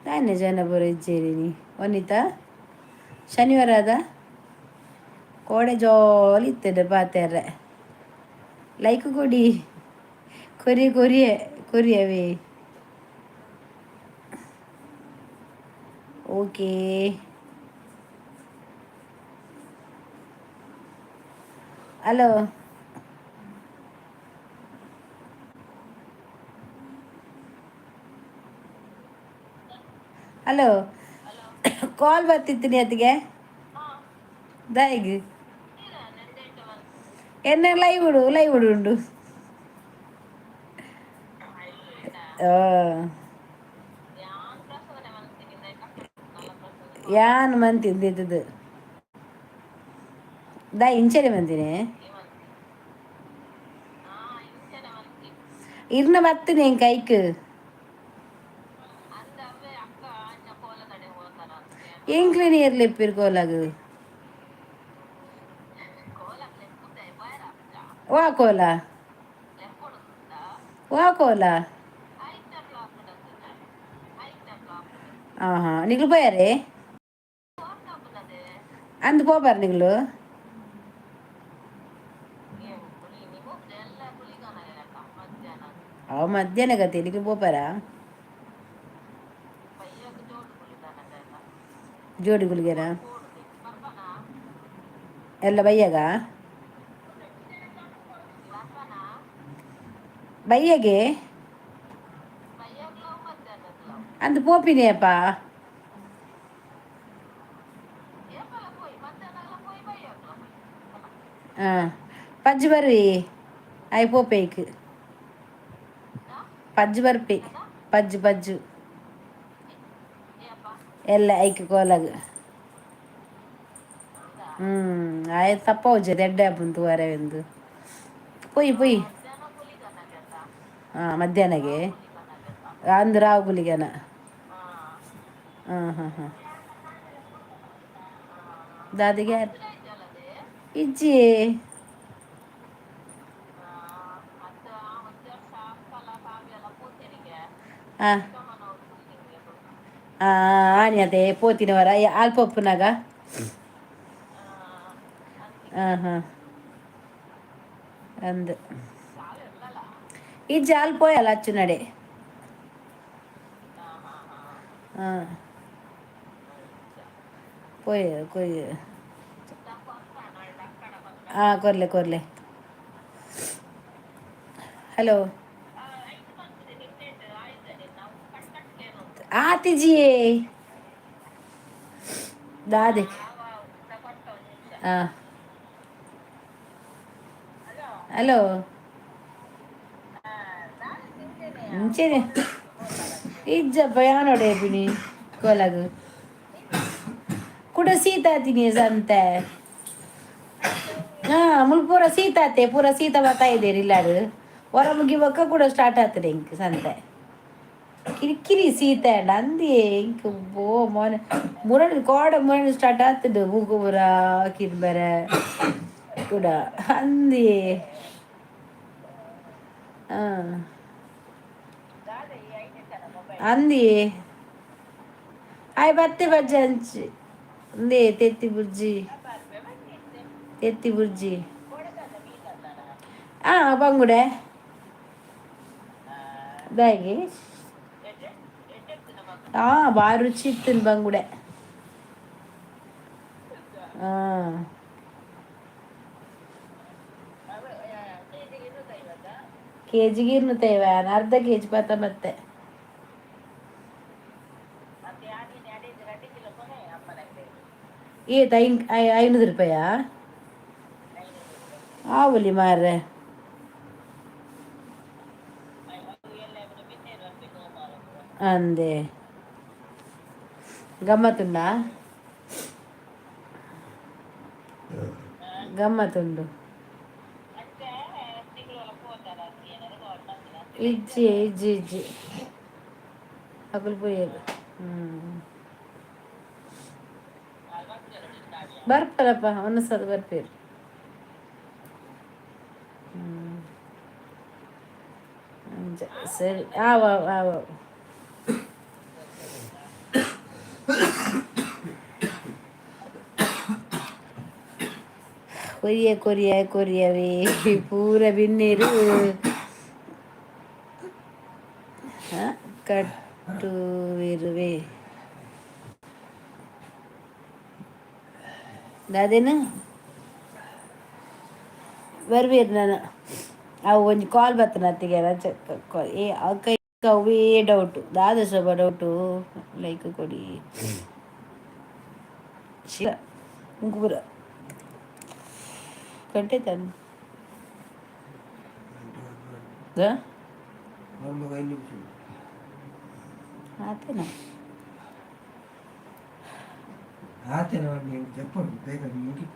Speaker 1: ನಾನೇ ಜನ ಬರೋ ಇಜ್ಜೇರಿನಿ ವನಿತಾ ಶನಿವಾರ ಅದ ಕೋಡೆ ಜೋಲಿ ಇರ್ತದೆ ಪಾತ್ಯಾರ ಲೈಕ್ ಕೊಡಿ ಕೊರಿಯವೇ ಓಕೆ ಹಲೋ ಹಲೋ ಕಾಲ್ ಬರ್ತಿತ್ತೀನಿ ಅದಕ್ಕೆ ದಾಯಿಗ್ ಎನ್ನ ಲೈವ್ ಉಂಡು ಯಾನ್ ಮಂತಿದ್ದು ದಾ ಇಂಚನೆ ಮಂತಿನಿ ಇರ್ನ ಬತ್ತಿನಿ ಎನ್ ಕೈಕ್ ಎಂಕ್ಲಿನಿ ಇರ್ಲಿಪ್ಪಿರ್ ಕೋಲಾಗ್ ವಾ ಕೋಲ ನಿಗ್ಲು పోయారే ಅಂದು పోబారు ನಿಗ್ಲು ಅವ ಮಧ್ಯಾಹ್ನ ಗತಿ ನಿಗ್ಲು పోಪಾರ ಜೋಡಿ ಗುಳಿಗೆನ ಎಲ್ಲ ಬಯ್ಯಗೆ ಅಂದು ಪೋಪಿನಿಯಪ್ಪ ಪಜ್ಜು ಬರ್ವಿ ಆಯ್ ಪೋಪೇಕ್ ಪಜ್ಜು ಬರ್ಪಿ ಪಜ್ಜು ಎಲ್ಲ ಐಕ್ ಕೋಲಾಗ ಆಯ ತಪ್ಪ ಹೋಜೆ ದೆಡ್ಡೆ ಬಂತು ವರೆಂದು ಪೊಯ್ ಮಧ್ಯಾಹ್ನಗೆ ಅಂದು ರಾವು ಗುಲಿಗನ ದಾದಿಗೆ ಇಜ್ಜಿ ಆಣಿ ಅದೇ ಪೋತಿನವರ ಆಲ್ಪಪ್ಪನಾಗ ಅಂದು ಇಜ್ಜಿ ಆಲ್ಪೋಯಲ್ಲ ಅಚ್ಚು ನಡೆ ಕೊಯ್ ಕೊರ್ಲೆ ಹಲೋ ಆತಿಜಿಯೇ ದಾದೆ ಹಲೋ ಮುಂಚೆನೆ ಇಜ್ಜಪ್ಪ ಯಾನೋಡೆ ಬಿನಿ ಕೋಲಾಗ ಕೂಡ ಸೀತಾತೀನಿ ಸಂತೆ ಮುಲ್ಪೂರ ಪೂರ ಸೀತಾ ಬರ್ತಾ ಇದ್ದೀರಿ ಇಲ್ಲಾಡು ಹೊರ ಮುಗಿಬೇಕ ಕೂಡ ಸ್ಟಾರ್ಟ್ ಆಗ್ತದೆ ಇಂಕ್ ಸಂತೆ ಕಿರಿಕಿರಿ ಸೀತೆ ಅಂದಿ ಇಂಕ ಬೋ ಮೊನೆ ಮುರಣಿ ಕೋಡ ಮುರಣಿ ಸ್ಟಾರ್ಟ್ ಆಗ್ತದೆ ಮೂಗುಬುರ ಕಿರ್ಬರ ಕೂಡ ಅಂದಿ ಹಾಂ ಅಂದಿ ಆಯ್ ಬತ್ತೆ ಬಜ್ಜಿ ಹಂಚಿ ಅಂದೇ ತೆತ್ತಿ ಬುರ್ಜಿ ತೆತ್ತಿ ಬುರ್ಜಿ ಬಂಗುಡೆ ದಾಗಿ ಬಾರಿ ರುಚಿ ಇತ್ತು ಬಂಗುಡೆ ಹಾಂ ಕೆಜಿಗೆ 250 ಅರ್ಧ ಕೆಜಿ ಪತ್ತ ಮತ್ತೆ ಏತ್ 500 ರೂಪಾಯಾ ಆವಲಿ ಮಾರ್ರೆ ಅಂದೆ ಗಮ್ಮತ್ತುಂಡಾ ಗಮ್ಮತ್ತುಂಡು ಇಜ್ಜಿ ಇಜ್ಜಿ ಇಜ್ಜಿ ಅಕುಲು ಪೋಯೆರು ಬರ್ಪರಪ್ಪ ಒಂದೊಂದ್ಸಲ ಬರ್ಪೇರು ಸರಿ ಆವ ಆವ ಕೊರಿಯವೇ ಪೂರ ಬಿನ್ನೇರು ಕಟ್ಟುವಿರುವೆ ಅದೇನು ಬರ್ಬೇರು ನಾನು ಅವು ಒಂಜಿ ಕಾಲ್ ಬರ್ತನ ಅತ್ತಿಗೆ ಕೈ ಅವೇ ಡೌಟು ದಾದ ಶೋಭ ಡೌಟು ಲೈಕ್ ಕೊಡಿ ಶಿರ ಮುಗ್ಬುರ ಗಂಟೆ ತಾನು ఆతేనా
Speaker 2: ఆతేనా నేను చెప్పండి బేగ ముగి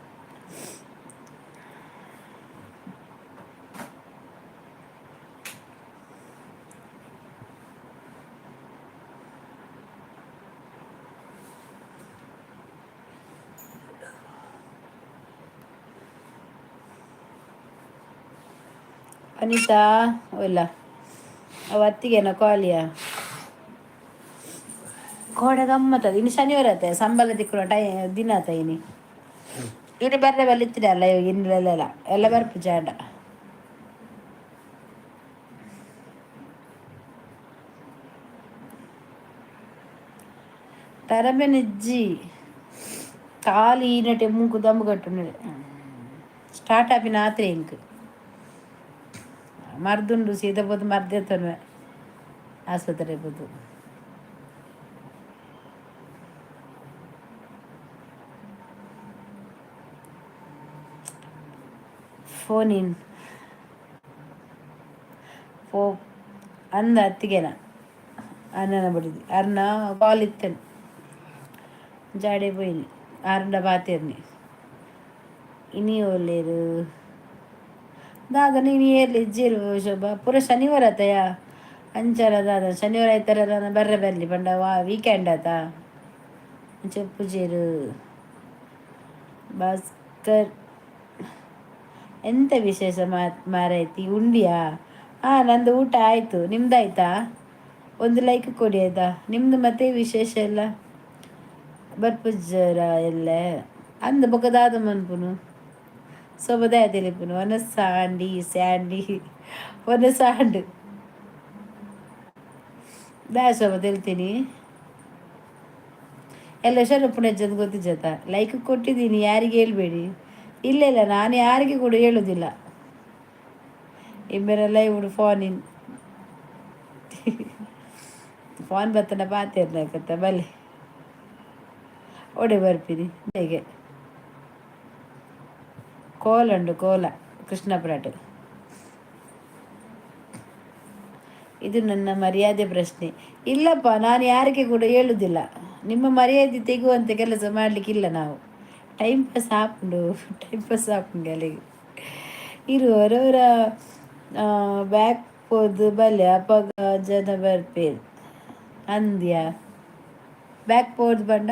Speaker 1: ಅನಿತಾ ಇಲ್ಲ ಅವತ್ತಿಗೆನ ಕಾಲಿಯ ಕೋಡ ಗಮ್ಮತ್ತದ ಇನ್ನು ಶನಿವಾರ ಆಯ್ತು ಸಂಬಳ ತಿಕ್ಕುವ ದಿನ ಆತ ಇನ್ನು ಬರ್ರೆ ಬಲ್ಲಿತ್ತಿರ ಅಲ್ಲ ಇನ್ನೆಲ್ಲ ಎಲ್ಲ ಬರ್ಪು ಜಾಡ ತರಬೆ ನಿಜ್ಜಿ ಕಾಲು ಈನಟೆ ಮೂಕು ದಮ್ಮು ಕಟ್ಟು ಸ್ಟಾರ್ಟ್ ಆಪಿನ ಆತ್ರೆ ಇಂಕ್ ಮರ್ದುಂಡು ಸೀದಾ ಬೋದು ಮರ್ದೆತ್ತನ್ವೆ ಆಸ್ಪತ್ರೆ ಬೋದು ಫೋನ್ ಇನ್ ಅಂದ ಅತ್ತಿಗೆನ ಅಣ್ಣನ ಬಡಿದಿ ಅರ್ನ ಕಾಲ್ ಇತ್ತೇನೆ ಜಾಡೆ ಪೋಯಿನಿ ಆರಂಡ ಬಾತೇರ್ನಿ ಇನಿ ಒಳ್ಳೆಯರು ದಾದ ನೀನು ಏರ್ಲಿ ಇಜ್ಜಿರು ಶೋಭಾ ಪೂರ ಶನಿವಾರ ಆತಯ ಅಂಚಾರ ದಾದ ಶನಿವಾರ ಆಯ್ತಾರ ನಾನು ಬರಲಿ ಬಂಡ ವೀಕೆಂಡ್ ಆತ ಚೆಪ್ಪುಜೇರು ಭಾಸ್ಕರ್ ಎಂತ ವಿಶೇಷ ಮಾರೈತಿ ಉಂಡಿಯಾ ನಂದು ಊಟ ಆಯಿತು ನಿಮ್ದಾಯ್ತಾ ಒಂದು ಲೈಕ್ ಕೊಡಿ ಆಯ್ತಾ ನಿಮ್ದು ಮತ್ತೆ ವಿಶೇಷ ಎಲ್ಲ ಬರ್ಪುಜ್ಜರ ಎಲ್ಲ ಅಂದ ಬೊಕದಾದ ಮನ್ಪುನು ಸೊಬದಾಯ ತಿಳಿಪುನು ಒನ ಸ್ಯಾಂಡಿ ಒನ ಸಾಂಡ್ ದಾ ಶೋಭ ತಿಳಿತೀನಿ ಎಲ್ಲ ಶರಪ್ಪುಣಜ್ಜದು ಗೊತ್ತಿಜ್ಜತ ಲೈಕ್ ಕೊಟ್ಟಿದ್ದೀನಿ ಯಾರಿಗೆ ಹೇಳ್ಬೇಡಿ ಇಲ್ಲ ನಾನು ಯಾರಿಗೆ ಕೂಡ ಹೇಳೋದಿಲ್ಲ ಇಬ್ಬರೆಲ್ಲ ಇವಡು ಫೋನ್ ಬತ್ತನ ಪಾತಿರ್ಲಕತ್ತ ಬಲ್ಲೆ ಒಡೆ ಬರ್ಪಿನಿ ಹೇಗೆ ಕೋಲ ಕೃಷ್ಣಪುರಾಟ ಇದು ನನ್ನ ಮರ್ಯಾದೆ ಪ್ರಶ್ನೆ ಇಲ್ಲಪ್ಪ ನಾನು ಯಾರಿಗೆ ಕೂಡ ಹೇಳುವುದಿಲ್ಲ ನಿಮ್ಮ ಮರ್ಯಾದೆ ತೆಗುವಂಥ ಕೆಲಸ ಮಾಡಲಿಕ್ಕಿಲ್ಲ ನಾವು ಟೈಮ್ ಪಾಸ್ ಹಾಕೊಂಡು ಅಲ್ಲಿಗೆ ಇರುವವರವರ ಬ್ಯಾಕ್ ಹೋದು ಬಲ್ಲೆ ಅಪಗ ಜನ ಬರ್ಪೇರು ಅಂದ್ಯಾ ಬ್ಯಾಗ್ ಪೋರ್ದು ಬಂಡ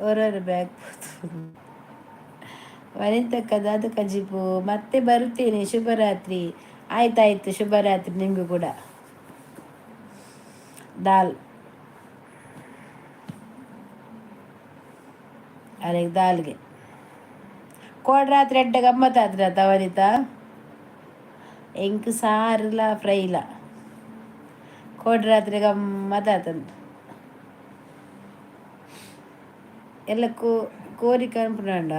Speaker 1: ಹೊರರ ಬ್ಯಾಗ್ ವನಿತಕ್ಕದ ಅದು ಕಜಿಪು ಮತ್ತೆ ಬರುತ್ತೇನೆ ಶುಭರಾತ್ರಿ. ಆಯ್ತಾಯ್ತು ಶುಭರಾತ್ರಿ ನಿಮಗೂ ಕೂಡ. ದಾಲ್ ಅರೆ ದಾಲ್ಗೆ ಕೋಡ್ ರಾತ್ರಿ ಎಡ್ಡ ಗಮ್ಮತ್ ಆದ್ರ ವನಿತ ಎಂಕ್ ಸಾರಿಲ್ಲ ಫ್ರೈ ಇಲ್ಲ ಕೋಡ್ ರಾತ್ರಿ ಗಮ್ಮತ್ ಆತಂತ ಎಲ್ಲ ಕೋರಿ ಕನ್ಪುಂಡ.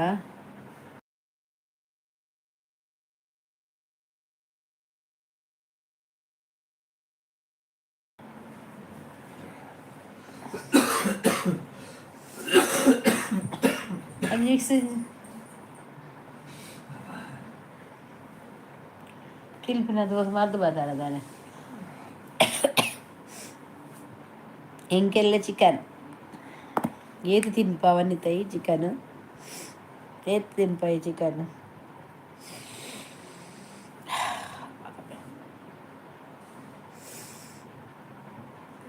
Speaker 1: ಕಿಲ್ಪಿನ ದೋಸ್ ಮರ್ದು ಬದಾರದಾನೆ ಎಂಕೆಲ್ಲ ಚಿಕನ್ ಏತು ತಿನ್ಪ ವನಿತಾಯಿ ಚಿಕನ್ ಏತು ತಿನ್ಪ ಈ ಚಿಕನ್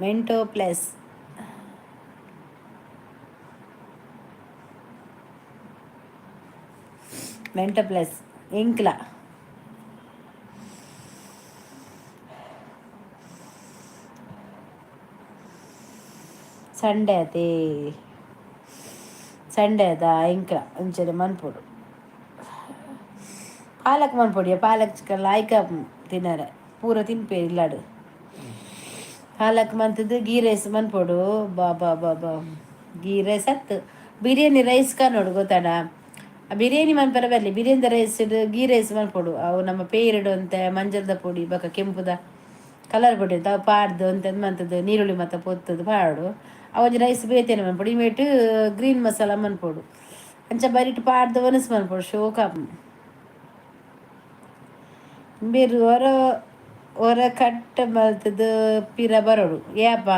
Speaker 1: ಮೆಂಟೋ ಪ್ಲಸ್ ಮೆಂಟೋ ಪ್ಲಸ್ ಎಂಕ್ಲ ಸಂಡೆ ಅದ ಎಂಕ್ಲ ಒಂಚೂರು ಮನ್ಪೊಡು ಪಾಲಕ್ ಮನ್ಪೊಡಿಯ ಪಾಲಕ್ ಚಿಕನ್ ಲಾಯ್ಕ ತಿನ್ನರೆ ಪೂರ ತಿನ್ಪೆ ಇಲ್ಲಾಡು ಪಾಲಕ್ ಮಂತದ್ದು ಗೀ ರೈಸ್ ಮನ್ಪೊಡು ಬಾ ಗೀ ರೈಸ್ ಹತ್ತು ಬಿರಿಯಾನಿ ರೈಸ್ ನೋಡು ಗೊತ್ತಾಡ ಬಿರಿಯಾನಿ ಮನ್ಪರ ಬರಲಿ ಬಿರಿಯಾನಿ ರೈಸ್ ಗೀ ರೈಸ್ ಮನ್ಪೊಡು ಅವು ನಮ್ಮ ಪೇರಿಡು ಅಂತ ಮಂಜಲ್ದ ಪೊಡಿ ಬಕ ಕೆಂಪುದ ಕಲರ್ ಪೊಡಿ ಅಂತ ಅವು ಪಾಡ್ದು ಅಂತದ್ದು ಮಂತದ್ದು ನೀರುಳ್ಳಿ ಮತ್ತು ಪೊತ್ತದು ಪಾಡು ಅವೊಂದು ರೈಸ್ ಬೇತೇನೆ ಮನ್ಪೊಡು ಇಮೇಟು ಗ್ರೀನ್ ಮಸಾಲ ಮನ್ಪೊಡು ಅಂಚ ಬರಿಟ್ ಪಾಡ್ದು ಒನಸ್ ಮನ್ಪೊಡು ಶೋಕ ಬೇರು ಹೊರ ಕಟ್ಟ ಮಲ್ತದು ಪಿರ ಬರೋಡು ಏಪ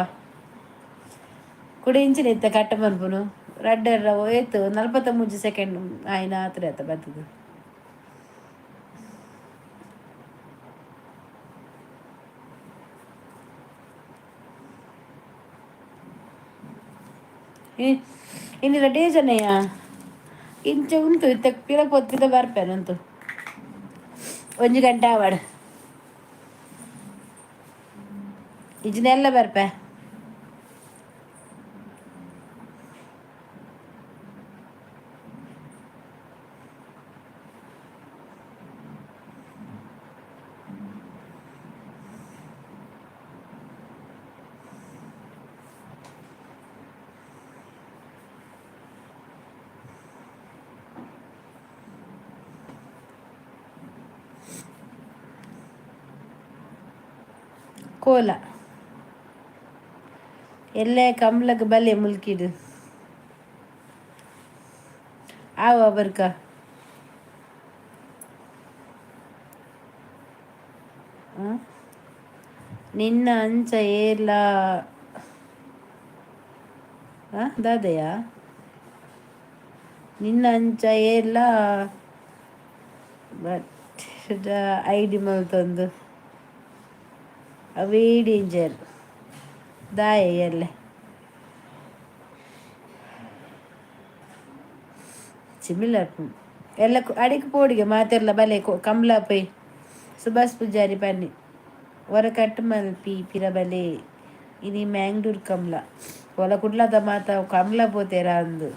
Speaker 1: ಕುಡಿ ಇಂಚಿನ ಇತ್ತ ಕಟ್ಟ ಮನ್ಪುನು ರಡ್ಡರ ಏತು 43 ಸೆಕೆಂಡ್ ಆಯ್ನ ಆತ್ರ ಆತ ಬರ್ತದೆ ಇನ್ನಿರ ಡೇಜನೆಯ ಇಂಚ ಉಂಟು ಇತ್ತ ಪಿರ ಪೊತ್ತಿದ ಬರ್ಪೇನಂತು 1 ಗಂಟೆ ಆವಾಡ ಇಜ್ನೆಲ್ಲ ಬರ್ಪೆ ಕೋಲ ಎಲ್ಲೇ ಕಮ್ಲಗ್ ಬಲೆ ಮುಲ್ಕಿಡು ಆವ ಬರ್ಕ ನಿನ್ನ ಅಂಚ ಏರ್ಲ ದಾದಯ ನಿನ್ನ ಅಂಚ ಏರ್ಲ ಬಟ್ ಐಡಿ ಮಲ್ತೊಂದು ಅವೇ ಡೇಂಜರ್ ದಾಯ ಎಲ್ಲೆ ಸಿಮಿಲರ್ ಎಲ್ಲ ಅಡಿಗೆ ಪೋಡಿಗೆ ಮಾತೆಲ್ಲ ಬಲೆ ಕಮಲ ಪೈ ಸುಭಾಷ್ ಪೂಜಾರಿ ಬನ್ನಿ ಹೊರ ಕಟ್ಟು ಮಲ್ಪಿ ಪಿರ ಬಲೆ ಇನಿ ಮ್ಯಾಂಗ್ಳೂರ್ ಕಮಲ ಹೊಲ ಕುಡ್ಲದ ಮಾತ ಕಮಲ ಪೋತೆರ ಅಂದು